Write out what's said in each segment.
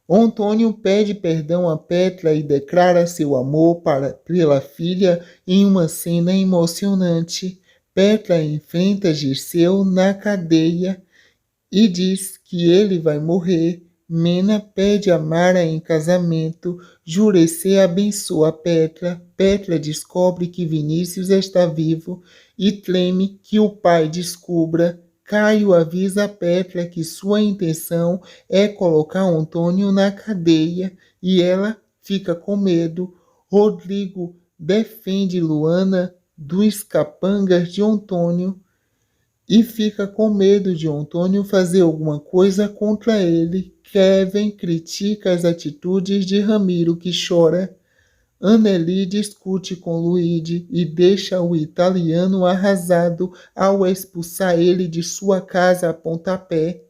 Antônio pede perdão a Petra e declara seu amor pela filha em uma cena emocionante. Petra enfrenta Dirceu na cadeia e diz que ele vai morrer. Mena pede a Mara em casamento. Jurecê abençoa Petra. Petra descobre que Vinícius está vivo e teme que o pai descubra. Caio avisa a Petra que sua intenção é colocar Antônio na cadeia e ela fica com medo. Rodrigo defende Luana dos capangas de Antônio e fica com medo de Antônio fazer alguma coisa contra ele. Kevin critica as atitudes de Ramiro, que chora. Anneli discute com Luigi e deixa o italiano arrasado ao expulsar ele de sua casa a pontapé.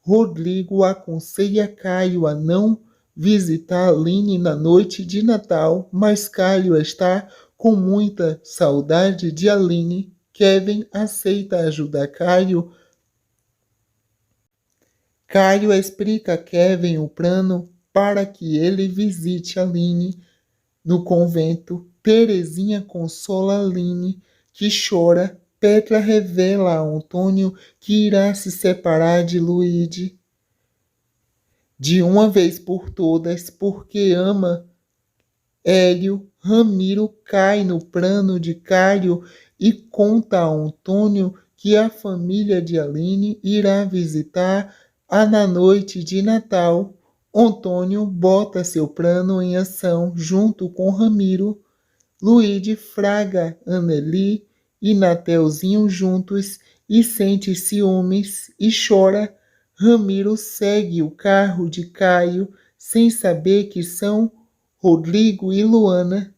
Rodrigo aconselha Caio a não visitar Aline na noite de Natal, mas Caio está com muita saudade de Aline. Kevin aceita ajudar Caio. Caio explica a Kevin o plano para que ele visite Aline no convento. Terezinha consola Aline, que chora. Petra revela a Antônio que irá se separar de Luigi de uma vez por todas, porque ama Hélio. Ramiro cai no plano de Caio e conta a Antônio que a família de Aline irá visitar-a na noite de Natal. Antônio bota seu plano em ação junto com Ramiro. Luigi fraga Anneli e Nateuzinho juntos e sente ciúmes e chora. Ramiro segue o carro de Caio sem saber que são Rodrigo e Luana.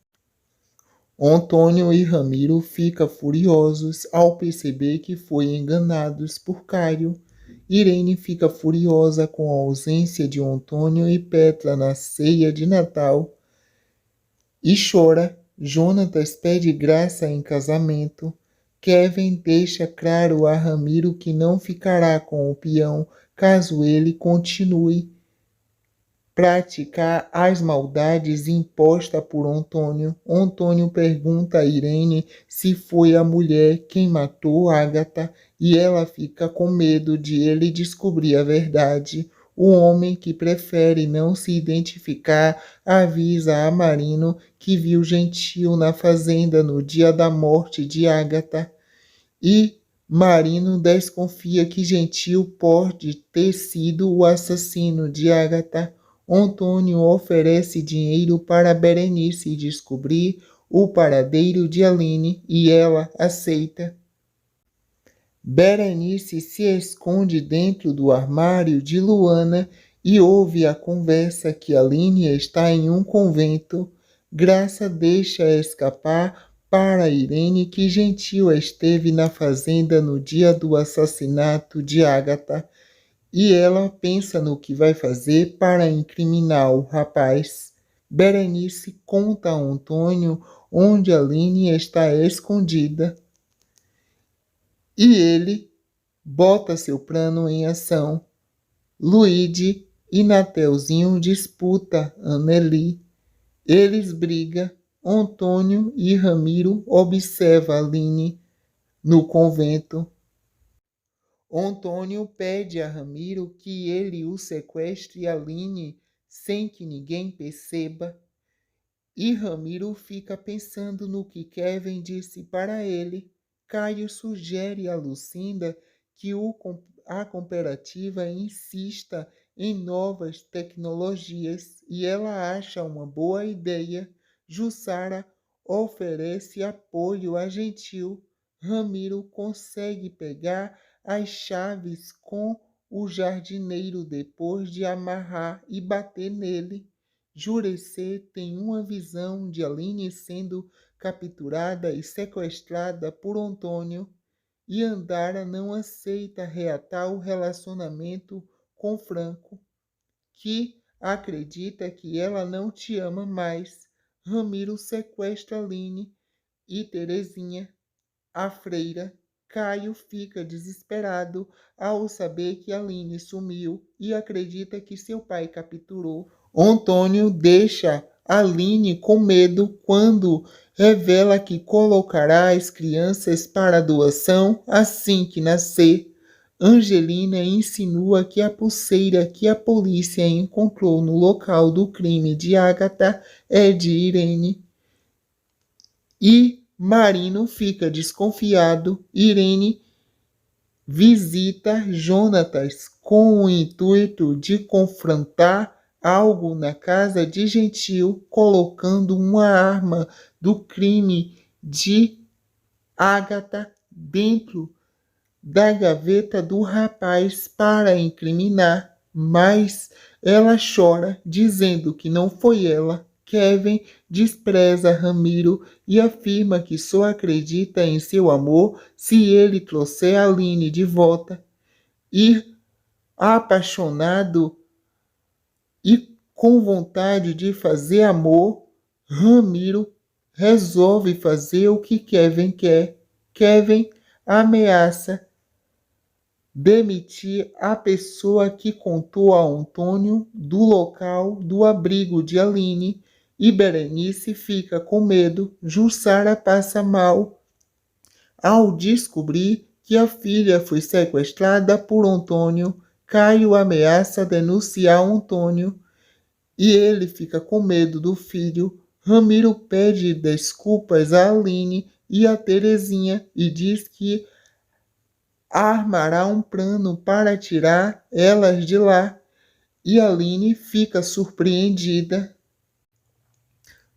Antônio e Ramiro ficam furiosos ao perceber que foram enganados por Caio. Irene fica furiosa com a ausência de Antônio e Petra na ceia de Natal e chora. Jonatas pede Graça em casamento. Kevin deixa claro a Ramiro que não ficará com o peão caso ele continue praticar as maldades impostas por Antônio. Antônio pergunta a Irene se foi a mulher quem matou Ágata e ela fica com medo de ele descobrir a verdade. O homem, que prefere não se identificar, avisa a Marino que viu Gentil na fazenda no dia da morte de Ágata e Marino desconfia que Gentil pode ter sido o assassino de Ágata. Antônio oferece dinheiro para Berenice descobrir o paradeiro de Aline e ela aceita. Berenice se esconde dentro do armário de Luana e ouve a conversa que Aline está em um convento. Graça deixa escapar para Irene que Gentil esteve na fazenda no dia do assassinato de Ágata e ela pensa no que vai fazer para incriminar o rapaz. Berenice conta a Antônio onde Aline está escondida e ele bota seu plano em ação. Luigi e Nateuzinho disputa Anneli. Eles brigam. Antônio e Ramiro observam Aline no convento. Antônio pede a Ramiro que ele o sequestre Aline sem que ninguém perceba. E Ramiro fica pensando no que Kevin disse para ele. Caio sugere a Lucinda que a cooperativa insista em novas tecnologias e ela acha uma boa ideia. Jussara oferece apoio a Gentil. Ramiro consegue pegar as chaves com o jardineiro depois de amarrar e bater nele. Jurecê tem uma visão de Aline sendo capturada e sequestrada por Antônio e Andara não aceita reatar o relacionamento com Franco, que acredita que ela não te ama mais. Ramiro sequestra Aline e Terezinha, a freira, Caio fica desesperado ao saber que Aline sumiu e acredita que seu pai capturou. Antônio deixa Aline com medo quando revela que colocará as crianças para doação assim que nascer. Angelina insinua que a pulseira que a polícia encontrou no local do crime de Agatha é de Irene. E Marino fica desconfiado. Irene visita Jonatas com o intuito de confrontar algo na casa de Gentil, colocando uma arma do crime de Agatha dentro da gaveta do rapaz para incriminar, mas ela chora, dizendo que não foi ela. Kevin despreza Ramiro e afirma que só acredita em seu amor se ele trouxer Aline de volta. E, apaixonado e com vontade de fazer amor, Ramiro resolve fazer o que Kevin quer. Kevin ameaça demitir a pessoa que contou a Antônio do local do abrigo de Aline e Berenice fica com medo. Jussara passa mal ao descobrir que a filha foi sequestrada por Antônio. Caio ameaça denunciar Antônio e ele fica com medo do filho. Ramiro pede desculpas a Aline e a Terezinha e diz que armará um plano para tirar elas de lá. E Aline fica surpreendida.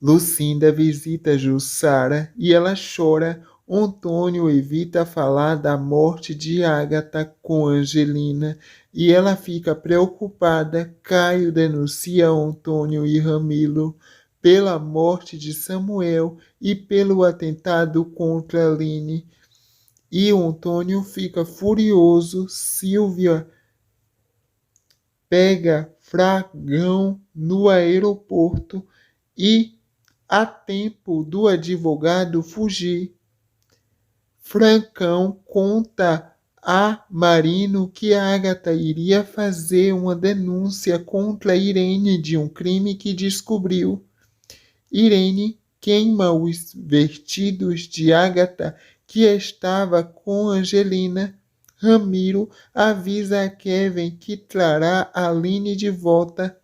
Lucinda visita Jussara e ela chora. Antônio evita falar da morte de Agatha com Angelina e ela fica preocupada. Caio denuncia Antônio e Ramiro pela morte de Samuel e pelo atentado contra Aline. E o Antônio fica furioso. Silvia pega Fragão no aeroporto e há tempo do advogado fugir. Francão conta a Marino que Agatha iria fazer uma denúncia contra Irene de um crime que descobriu. Irene queima os vestidos de Agatha que estava com Angelina. Ramiro avisa a Kevin que trará Aline de volta.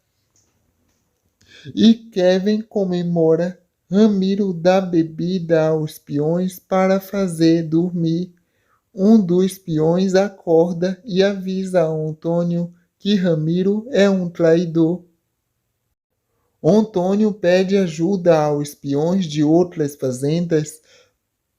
E Kevin comemora. Ramiro dá bebida aos peões para fazer dormir. Um dos peões acorda e avisa a Antônio que Ramiro é um traidor. Antônio pede ajuda aos peões de outras fazendas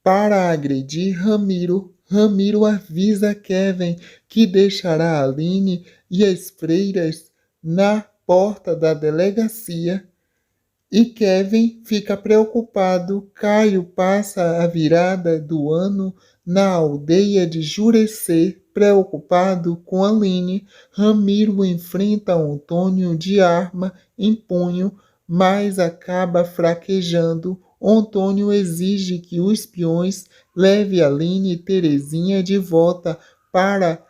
para agredir Ramiro. Ramiro avisa Kevin que deixará Aline e as freiras na porta da delegacia. E Kevin fica preocupado. Caio passa a virada do ano na aldeia de Jurecê, preocupado com Aline. Ramiro enfrenta Antônio de arma em punho, mas acaba fraquejando. Antônio exige que os peões levem Aline e Terezinha de volta para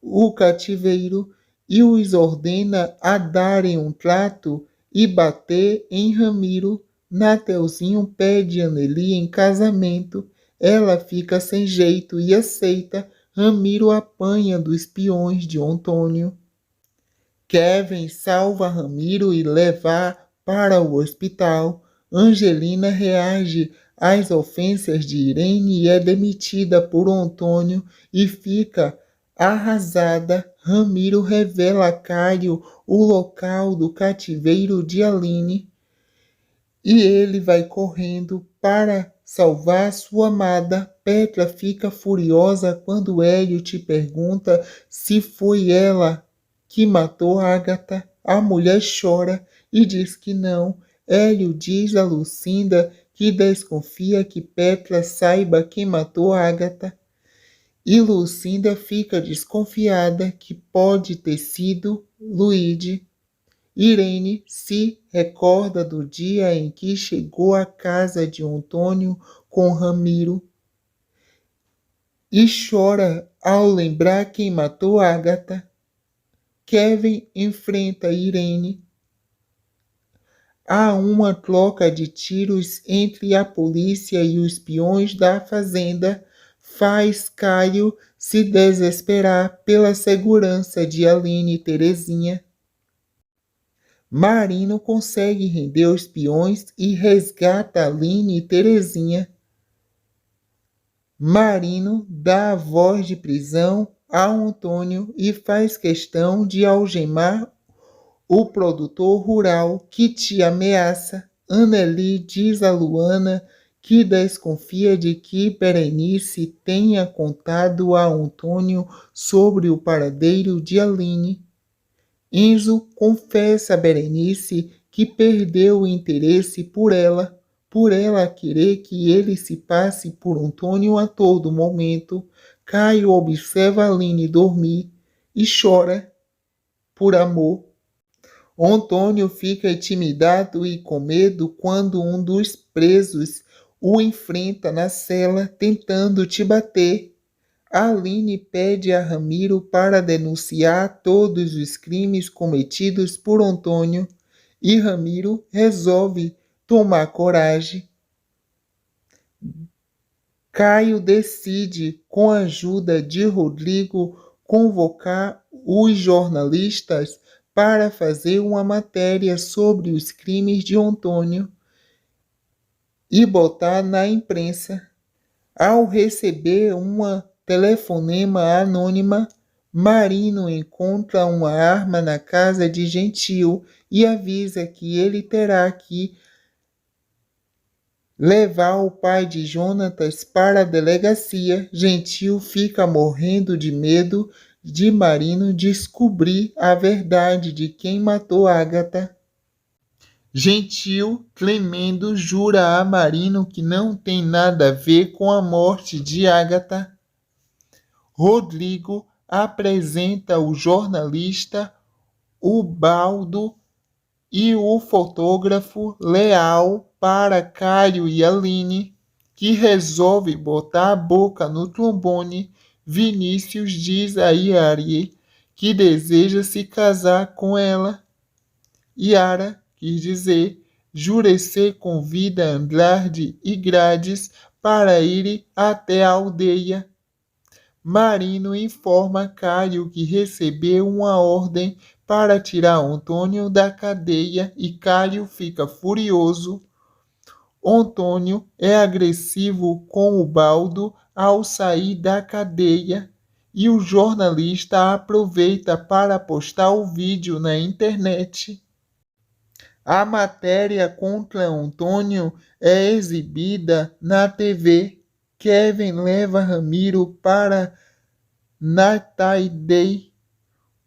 o cativeiro e os ordena a darem um trato e bater em Ramiro. Nateuzinho pede Anneli em casamento. Ela fica sem jeito e aceita. Ramiro apanha dos peões de Antônio. Kevin salva Ramiro e leva para o hospital. Angelina reage às ofensas de Irene e é demitida por Antônio e fica arrasada. Ramiro revela a Caio o local do cativeiro de Aline e ele vai correndo para salvar sua amada. Petra fica furiosa quando Hélio te pergunta se foi ela que matou Agatha. A mulher chora e diz que não. Hélio diz a Lucinda que desconfia que Petra saiba quem matou Agatha. E Lucinda fica desconfiada que pode ter sido Luíde. Irene se recorda do dia em que chegou à casa de Antônio com Ramiro e chora ao lembrar quem matou Agatha. Kevin enfrenta Irene. Há uma troca de tiros entre a polícia e os peões da fazenda, faz Caio se desesperar pela segurança de Aline e Terezinha. Marino consegue render os peões e resgata Aline e Terezinha. Marino dá a voz de prisão a Antônio e faz questão de algemar o produtor rural que te ameaça. Anneli diz a Luana que desconfia de que Berenice tenha contado a Antônio sobre o paradeiro de Aline. Enzo confessa a Berenice que perdeu o interesse por ela querer que ele se passe por Antônio a todo momento. Caio observa Aline dormir e chora por amor. Antônio fica intimidado e com medo quando um dos presos o enfrenta na cela tentando te bater. Aline pede a Ramiro para denunciar todos os crimes cometidos por Antônio e Ramiro resolve tomar coragem. Caio decide, com a ajuda de Rodrigo, convocar os jornalistas para fazer uma matéria sobre os crimes de Antônio e botar na imprensa. Ao receber uma telefonema anônima, Marino encontra uma arma na casa de Gentil e avisa que ele terá que levar o pai de Jonatas para a delegacia. Gentil fica morrendo de medo de Marino descobrir a verdade de quem matou Agatha. Gentil, tremendo, jura a Marino que não tem nada a ver com a morte de Agatha. Rodrigo apresenta o jornalista Ubaldo e o fotógrafo Leal para Caio e Aline, que resolve botar a boca no trombone. Vinícius diz a Yara que deseja se casar com ela. Yara quis dizer, Jurecê convida Andrade e Grades para ir até a aldeia. Marino informa Caio que recebeu uma ordem para tirar Antônio da cadeia e Caio fica furioso. Antônio é agressivo com Ubaldo ao sair da cadeia e o jornalista aproveita para postar o vídeo na internet. A matéria contra Antônio é exibida na TV. Kevin leva Ramiro para Nataidei.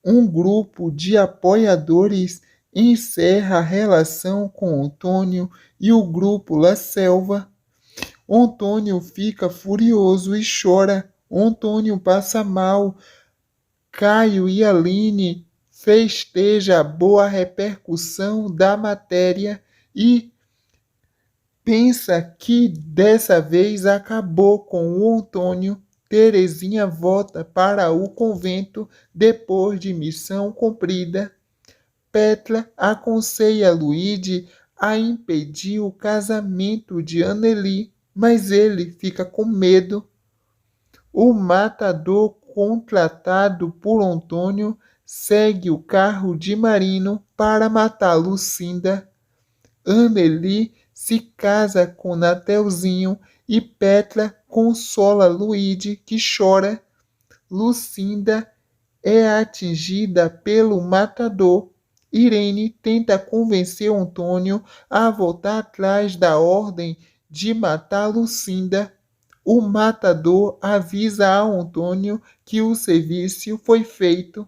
Um grupo de apoiadores encerra a relação com Antônio e o grupo La Selva. Antônio fica furioso e chora. Antônio passa mal. Caio e Aline festeja a boa repercussão da matéria e pensa que dessa vez acabou com o Antônio. Terezinha volta para o convento depois de missão cumprida. Petra aconselha Luigi a impedir o casamento de Anneli, mas ele fica com medo. O matador contratado por Antônio segue o carro de Marino para matar Lucinda. Anneli se casa com Natelzinho e Petra consola Luigi, que chora. Lucinda é atingida pelo matador. Irene tenta convencer Antônio a voltar atrás da ordem de matar Lucinda. O matador avisa a Antônio que o serviço foi feito.